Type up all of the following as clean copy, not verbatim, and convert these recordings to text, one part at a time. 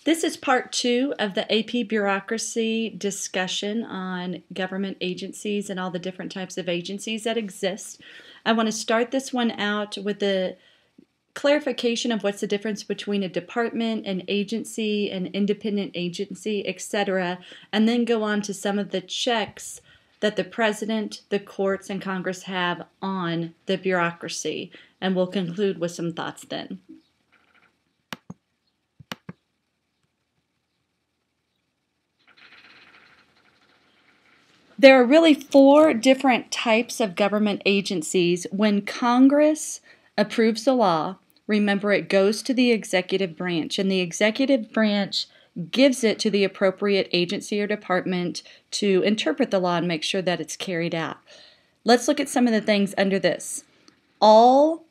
This is part 2 of the AP Bureaucracy discussion on government agencies and all the different types of agencies that exist. I want to start this one out with the clarification of what's the difference between a department, an agency, an independent agency, etc., and then go on to some of the checks that the President, the courts, and Congress have on the bureaucracy. And we'll conclude with some thoughts then. There are really 4 different types of government agencies. When Congress approves a law, remember it goes to the executive branch, and the executive branch gives it to the appropriate agency or department to interpret the law and make sure that it's carried out. Let's look at some of the things under this. All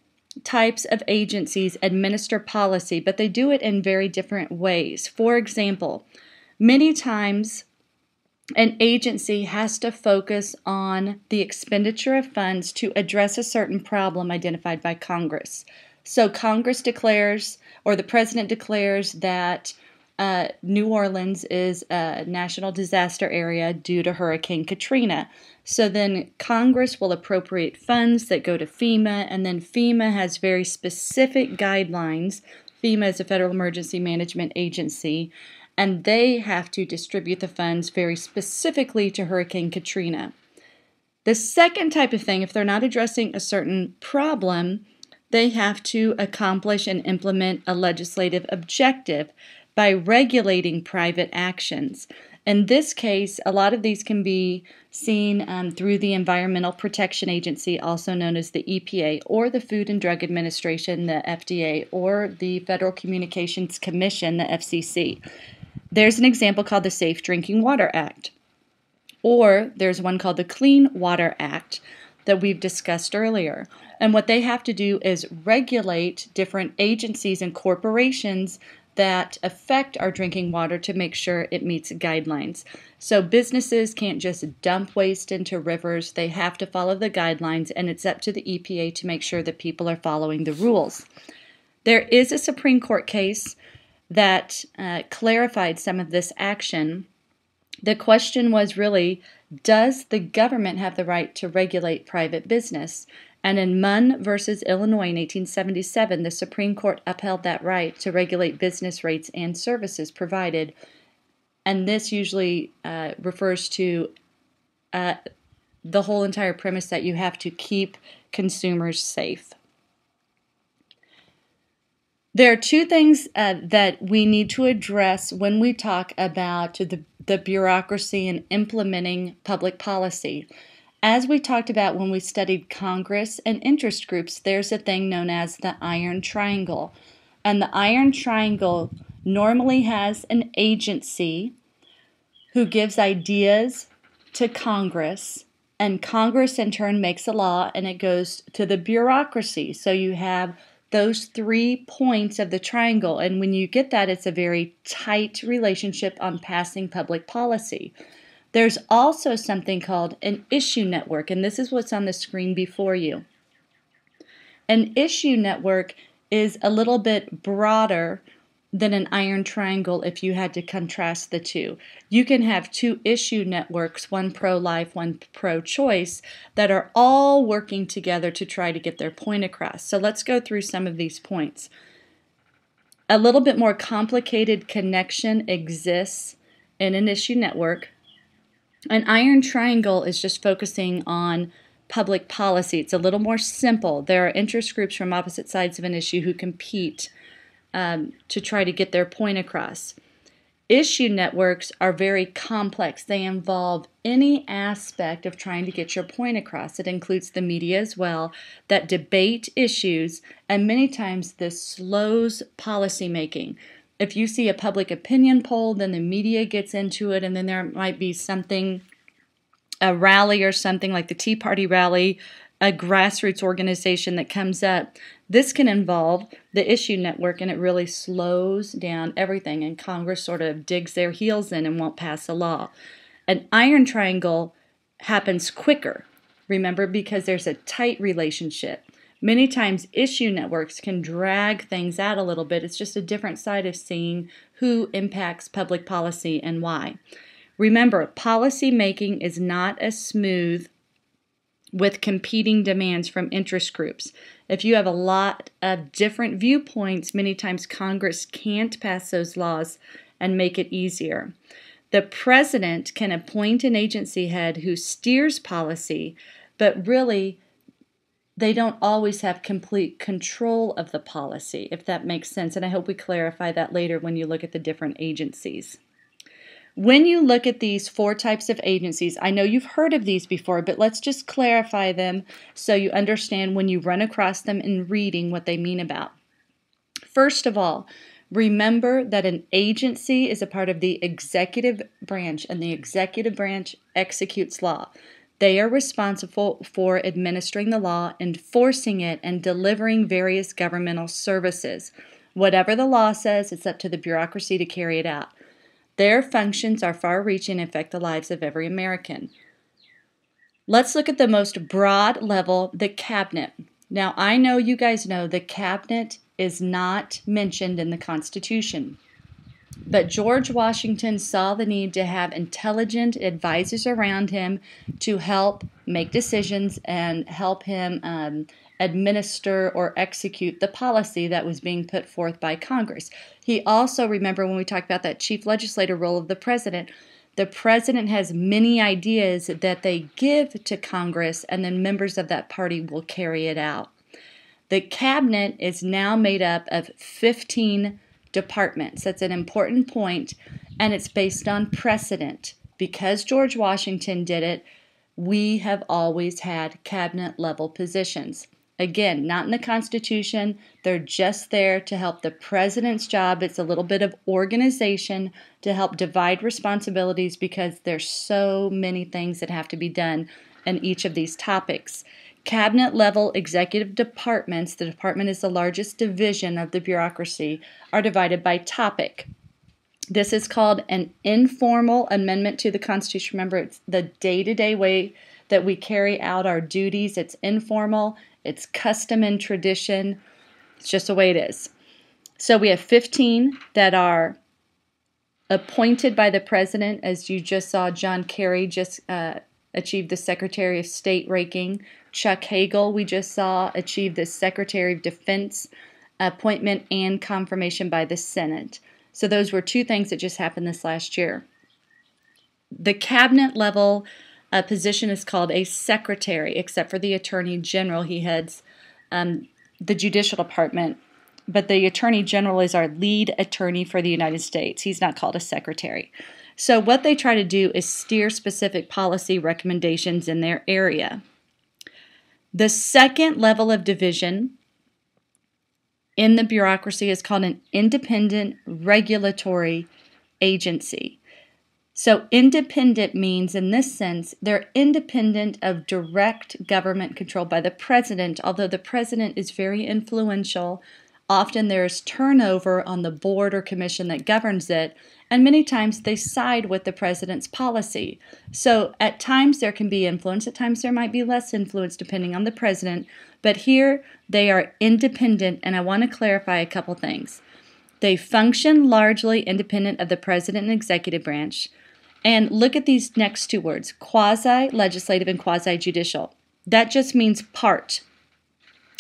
types of agencies administer policy, but they do it in very different ways. For example, many times an agency has to focus on the expenditure of funds to address a certain problem identified by Congress. So Congress declares, or the President declares, that New Orleans is a national disaster area due to Hurricane Katrina. So then Congress will appropriate funds that go to FEMA, and then FEMA has very specific guidelines. FEMA is a Federal Emergency Management Agency, and they have to distribute the funds very specifically to Hurricane Katrina. The second type of thing, if they're not addressing a certain problem, they have to accomplish and implement a legislative objective by regulating private actions. In this case, a lot of these can be seen through the Environmental Protection Agency, also known as the EPA, or the Food and Drug Administration, the FDA, or the Federal Communications Commission, the FCC. There's an example called the Safe Drinking Water Act, or there's one called the Clean Water Act that we've discussed earlier. And what they have to do is regulate different agencies and corporations that affect our drinking water to make sure it meets guidelines. So businesses can't just dump waste into rivers. They have to follow the guidelines, and it's up to the EPA to make sure that people are following the rules. There is a Supreme Court case that clarified some of this action. The question was really, does the government have the right to regulate private business? And in Munn versus Illinois in 1877, the Supreme Court upheld that right to regulate business rates and services provided. And this usually refers to the whole entire premise that you have to keep consumers safe. There are 2 things that we need to address when we talk about the bureaucracy and implementing public policy. As we talked about when we studied Congress and interest groups, there's a thing known as the Iron Triangle. And the Iron Triangle normally has an agency who gives ideas to Congress, and Congress in turn makes a law, and it goes to the bureaucracy. So you have those 3 points of the triangle, and when you get that, it's a very tight relationship on passing public policy. There's also something called an issue network, and this is what's on the screen before you. An issue network is a little bit broader than an iron triangle if you had to contrast the 2. You can have 2 issue networks, one pro-life, one pro-choice, that are all working together to try to get their point across. So let's go through some of these points. A little bit more complicated connection exists in an issue network. An iron triangle is just focusing on public policy. It's a little more simple. There are interest groups from opposite sides of an issue who compete to try to get their point across. Issue networks are very complex. They involve any aspect of trying to get your point across. It includes the media as well, that debate issues, and many times this slows policymaking. If you see a public opinion poll, then the media gets into it, and then there might be something, a rally or something like the Tea Party rally, a grassroots organization that comes up. This can involve the issue network, and it really slows down everything, and Congress sort of digs their heels in and won't pass a law. An iron triangle happens quicker, remember, because there's a tight relationship Many times issue networks can drag things out a little bit. It's just a different side of seeing who impacts public policy and why. Remember, policy making is not as smooth with competing demands from interest groups. If you have a lot of different viewpoints, many times Congress can't pass those laws and make it easier. The president can appoint an agency head who steers policy, but really they don't always have complete control of the policy, if that makes sense. And I hope we clarify that later when you look at the different agencies. When you look at these 4 types of agencies, I know you've heard of these before, but let's just clarify them so you understand when you run across them in reading what they mean about. First of all, remember that an agency is a part of the executive branch, and the executive branch executes law. They are responsible for administering the law, enforcing it, and delivering various governmental services. Whatever the law says, it's up to the bureaucracy to carry it out. Their functions are far-reaching and affect the lives of every American. Let's look at the most broad level, the cabinet. Now, I know you guys know the cabinet is not mentioned in the Constitution, but George Washington saw the need to have intelligent advisors around him to help make decisions and help him administer or execute the policy that was being put forth by Congress. He also, remember when we talked about that chief legislator role of the president has many ideas that they give to Congress, and then members of that party will carry it out. The cabinet is now made up of 15 departments. That's an important point, and it's based on precedent. Because George Washington did it, we have always had cabinet-level positions. Again, not in the Constitution. They're just there to help the president's job. It's a little bit of organization to help divide responsibilities because there's so many things that have to be done in each of these topics. Cabinet-level executive departments, the department is the largest division of the bureaucracy, are divided by topic. This is called an informal amendment to the Constitution. Remember, it's the day-to-day way that we carry out our duties. It's informal. It's custom and tradition. It's just the way it is. So we have 15 that are appointed by the president. As you just saw, John Kerry just achieved the Secretary of State ranking. Chuck Hagel, we just saw, achieve the Secretary of Defense appointment and confirmation by the Senate. So those were 2 things that just happened this last year. The cabinet level position is called a secretary, except for the Attorney General. He heads the Judicial Department, but the Attorney General is our lead attorney for the United States. He's not called a secretary. So what they try to do is steer specific policy recommendations in their area. The second level of division in the bureaucracy is called an independent regulatory agency. So independent means, in this sense, they're independent of direct government control by the president. Although the president is very influential, often there's turnover on the board or commission that governs it, and many times they side with the president's policy. So at times there can be influence, at times there might be less influence depending on the president, but here they are independent, and I want to clarify a couple things. They function largely independent of the president and executive branch. And look at these next 2 words, quasi-legislative and quasi-judicial. That just means part.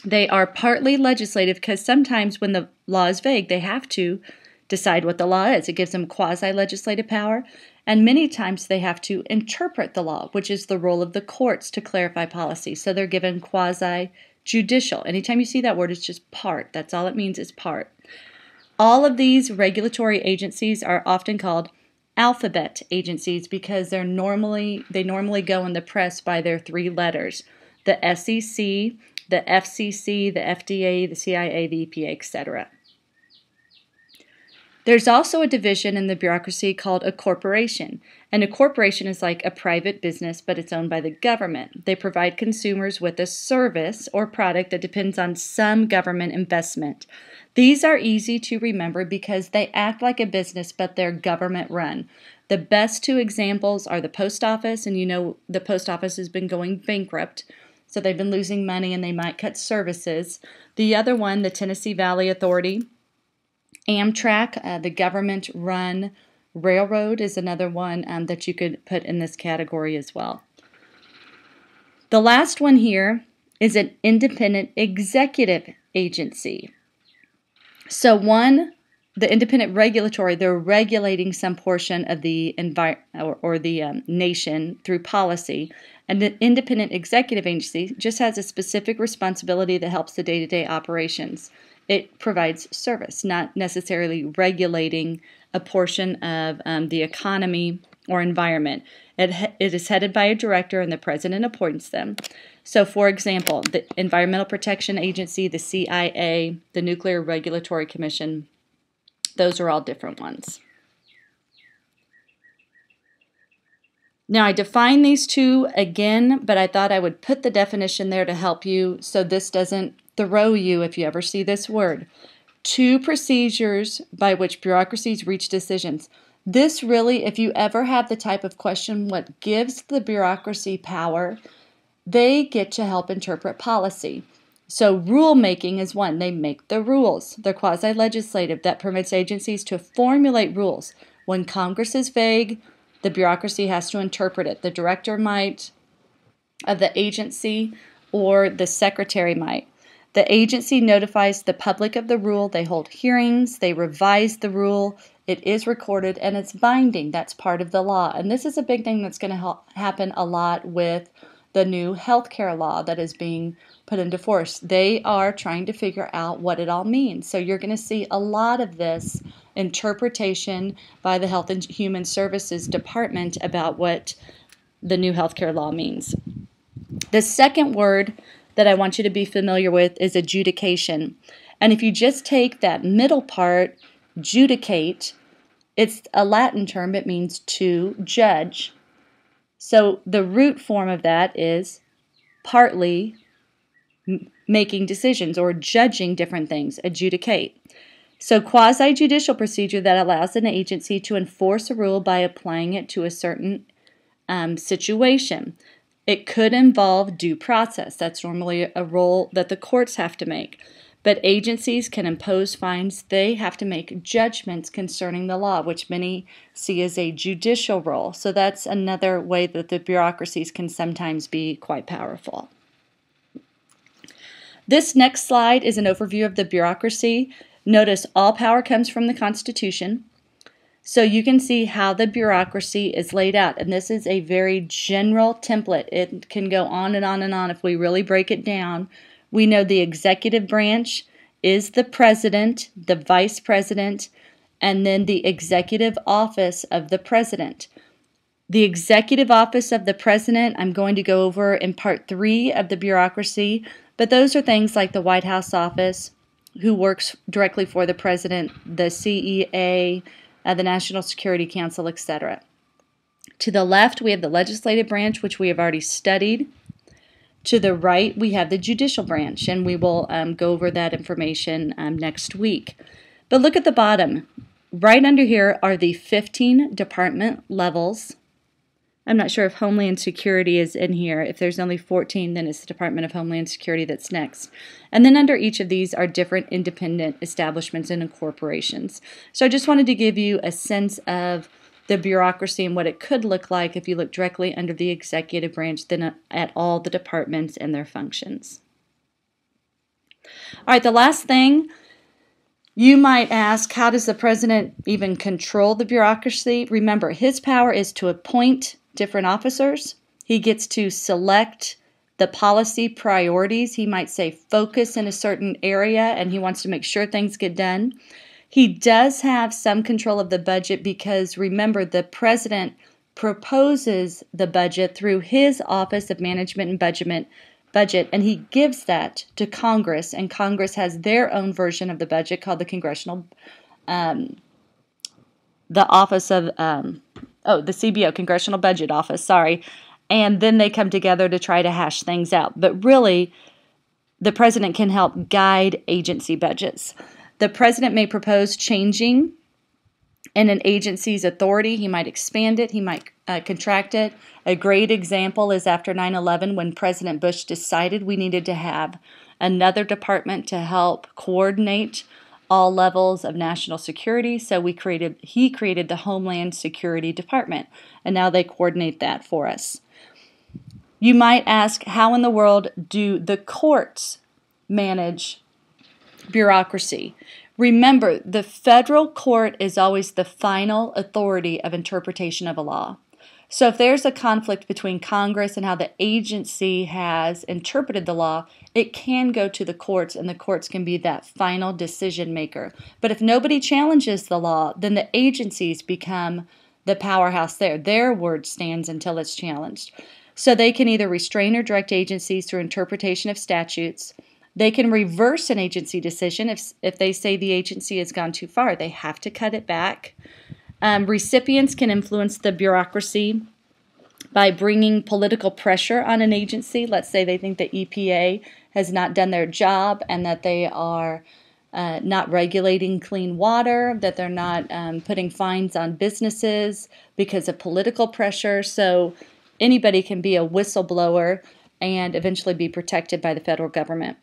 They are partly legislative because sometimes when the law is vague, they have to decide what the law is. It gives them quasi-legislative power. And many times they have to interpret the law, which is the role of the courts to clarify policy. So they're given quasi-judicial. Anytime you see that word, it's just part. That's all it means is part. All of these regulatory agencies are often called alphabet agencies because they normally go in the press by their 3 letters. The SEC, the FCC, the FDA, the CIA, the EPA, etc. There's also a division in the bureaucracy called a corporation. And a corporation is like a private business, but it's owned by the government. They provide consumers with a service or product that depends on some government investment. These are easy to remember because they act like a business, but they're government run. The best 2 examples are the post office, and you know the post office has been going bankrupt. So they've been losing money and they might cut services. The other one, the Tennessee Valley Authority. Amtrak, the government-run railroad, is another one that you could put in this category as well. The last one here is an independent executive agency. So one, the independent regulatory, they're regulating some portion of the nation through policy. And the independent executive agency just has a specific responsibility that helps the day-to-day operations. It provides service, not necessarily regulating a portion of the economy or environment. It is headed by a director, and the president appoints them. So, for example, the Environmental Protection Agency, the CIA, the Nuclear Regulatory Commission, those are all different ones. Now, I define these two again, but I thought I would put the definition there to help you so this doesn't throw you if you ever see this word. 2 procedures by which bureaucracies reach decisions. This really, if you ever have the type of question, what gives the bureaucracy power, they get to help interpret policy. So rulemaking is one. They make the rules. They're quasi-legislative. That permits agencies to formulate rules. When Congress is vague, the bureaucracy has to interpret it. The director might of the agency or the secretary might. The agency notifies the public of the rule. They hold hearings. They revise the rule. It is recorded, and it's binding. That's part of the law. And this is a big thing that's going to happen a lot with the new healthcare law that is being put into force. They are trying to figure out what it all means. So you're going to see a lot of this interpretation by the Health and Human Services Department about what the new healthcare law means. The second word that I want you to be familiar with is adjudication. And if you just take that middle part, judicate, it's a Latin term. It means to judge. So the root form of that is partly making decisions or judging different things, adjudicate. So quasi-judicial procedure that allows an agency to enforce a rule by applying it to a certain situation. It could involve due process. That's normally a role that the courts have to make. But agencies can impose fines. They have to make judgments concerning the law, which many see as a judicial role. So that's another way that the bureaucracies can sometimes be quite powerful. This next slide is an overview of the bureaucracy. Notice all power comes from the Constitution. So you can see how the bureaucracy is laid out. And this is a very general template. It can go on and on and on if we really break it down. We know the executive branch is the president, the vice president, and then the executive office of the president. The executive office of the president, I'm going to go over in part 3 of the bureaucracy, but those are things like the White House office, who works directly for the president, the CEA, the National Security Council, etc. To the left, we have the legislative branch, which we have already studied. To the right, we have the judicial branch, and we will go over that information next week. But look at the bottom. Right under here are the 15 department levels. I'm not sure if Homeland Security is in here. If there's only 14, then it's the Department of Homeland Security that's next. And then under each of these are different independent establishments and corporations. So I just wanted to give you a sense of the bureaucracy and what it could look like if you look directly under the executive branch, then at all the departments and their functions. All right, the last thing, you might ask, how does the president even control the bureaucracy? Remember, his power is to appoint different officers. He gets to select the policy priorities. He might say focus in a certain area, and he wants to make sure things get done. He does have some control of the budget because, remember, the president proposes the budget through his Office of Management and Budget, and he gives that to Congress, and Congress has their own version of the budget called the the CBO, Congressional Budget Office, sorry, and then they come together to try to hash things out. But really, the president can help guide agency budgets. The president may propose changing in an agency's authority. He might expand it, he might contract it. A great example is after 9/11 when President Bush decided we needed to have another department to help coordinate all levels of national security. So he created the Homeland Security Department, and now they coordinate that for us. You might ask, how in the world do the courts manage bureaucracy? Remember, the federal court is always the final authority of interpretation of a law. So if there's a conflict between Congress and how the agency has interpreted the law, it can go to the courts, and the courts can be that final decision maker. But if nobody challenges the law, then the agencies become the powerhouse there. Their word stands until it's challenged. So they can either restrain or direct agencies through interpretation of statutes. They can reverse an agency decision if they say the agency has gone too far. They have to cut it back. Recipients can influence the bureaucracy by bringing political pressure on an agency. Let's say they think the EPA has not done their job and that they are not regulating clean water, that they're not putting fines on businesses because of political pressure. So anybody can be a whistleblower and eventually be protected by the federal government.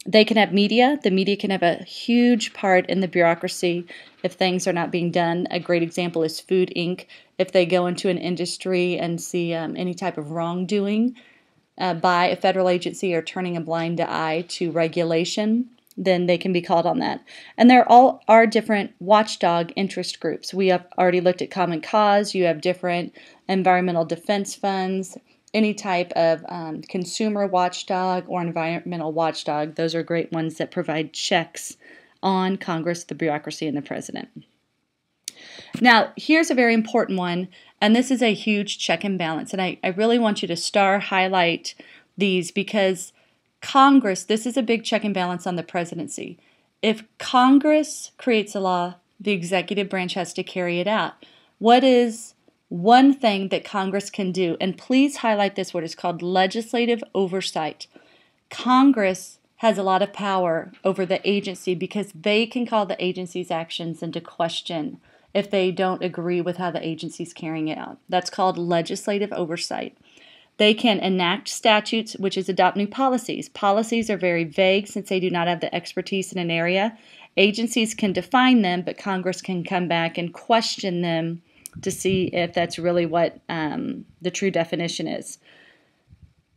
They can have media. The media can have a huge part in the bureaucracy if things are not being done. A great example is Food Inc. If they go into an industry and see any type of wrongdoing by a federal agency or turning a blind eye to regulation, then they can be called on that. And there all are different watchdog interest groups. We have already looked at Common Cause. You have different environmental defense funds, any type of consumer watchdog or environmental watchdog. Those are great ones that provide checks on Congress, the bureaucracy, and the president. Now, here's a very important one, and this is a huge check and balance. And I really want you to highlight these because Congress, this is a big check and balance on the presidency. If Congress creates a law, the executive branch has to carry it out. What is one thing that Congress can do? And please highlight this word. It's called legislative oversight. Congress has a lot of power over the agency because they can call the agency's actions into question if they don't agree with how the agency's carrying it out. That's called legislative oversight. They can enact statutes, which is adopt new policies. Policies are very vague since they do not have the expertise in an area. Agencies can define them, but Congress can come back and question them to see if that's really what the true definition is.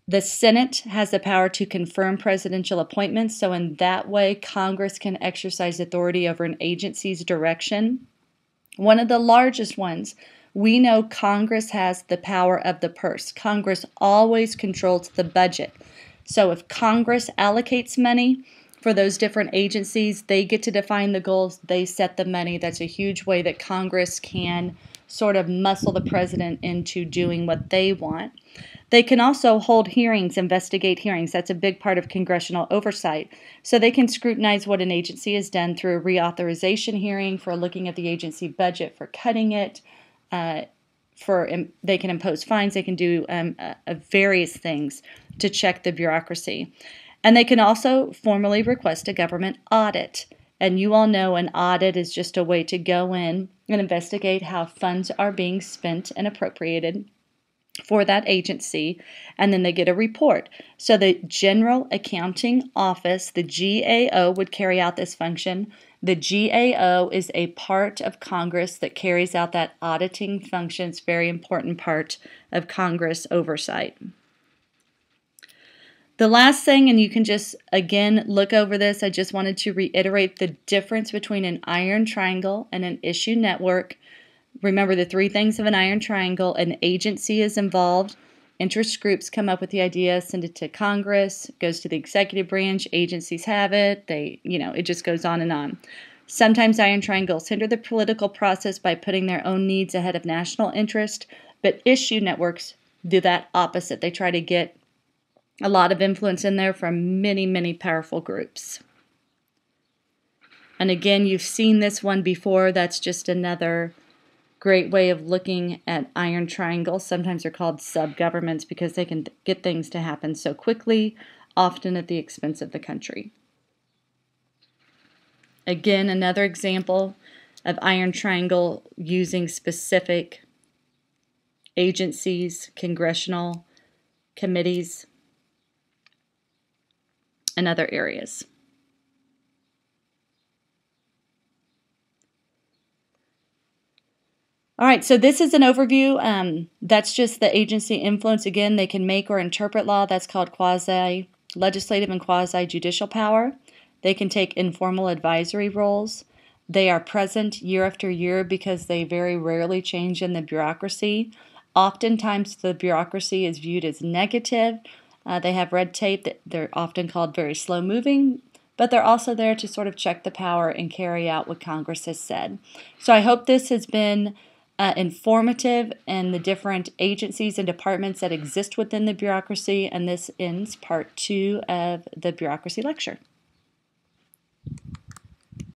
The Senate has the power to confirm presidential appointments, so in that way, Congress can exercise authority over an agency's direction. One of the largest ones, we know Congress has the power of the purse. Congress always controls the budget. So if Congress allocates money for those different agencies, they get to define the goals, they set the money. That's a huge way that Congress can sort of muscle the president into doing what they want. They can also hold hearings, investigate hearings. That's a big part of congressional oversight. So they can scrutinize what an agency has done through a reauthorization hearing, for looking at the agency budget, for cutting it, they can impose fines. They can do various things to check the bureaucracy. And they can also formally request a government audit. And you all know an audit is just a way to go in and investigate how funds are being spent and appropriated for that agency, and then they get a report. So the General Accounting Office, the GAO, would carry out this function. The GAO is a part of Congress that carries out that auditing function. It's a very important part of Congress oversight. The last thing, and you can just, again, look over this, I just wanted to reiterate the difference between an iron triangle and an issue network. Remember the three things of an iron triangle. An agency is involved. Interest groups come up with the idea, send it to Congress, goes to the executive branch, agencies have it, it just goes on and on. Sometimes iron triangles hinder the political process by putting their own needs ahead of national interest, but issue networks do that opposite. They try to get a lot of influence in there from many, many powerful groups. And again, you've seen this one before. That's just another great way of looking at iron triangles. Sometimes they're called sub-governments because they can get things to happen so quickly, often at the expense of the country. Again, another example, of iron triangle using specific agencies, congressional committees, and other areas. All right, so this is an overview. That's just the agency influence. Again, they can make or interpret law. That's called quasi-legislative and quasi-judicial power. They can take informal advisory roles. They are present year after year because they very rarely change in the bureaucracy. Oftentimes, the bureaucracy is viewed as negative. They have red tape. They're often called very slow-moving, but they're also there to sort of check the power and carry out what Congress has said. So I hope this has been informative in the different agencies and departments that exist within the bureaucracy, and this ends part 2 of the bureaucracy lecture.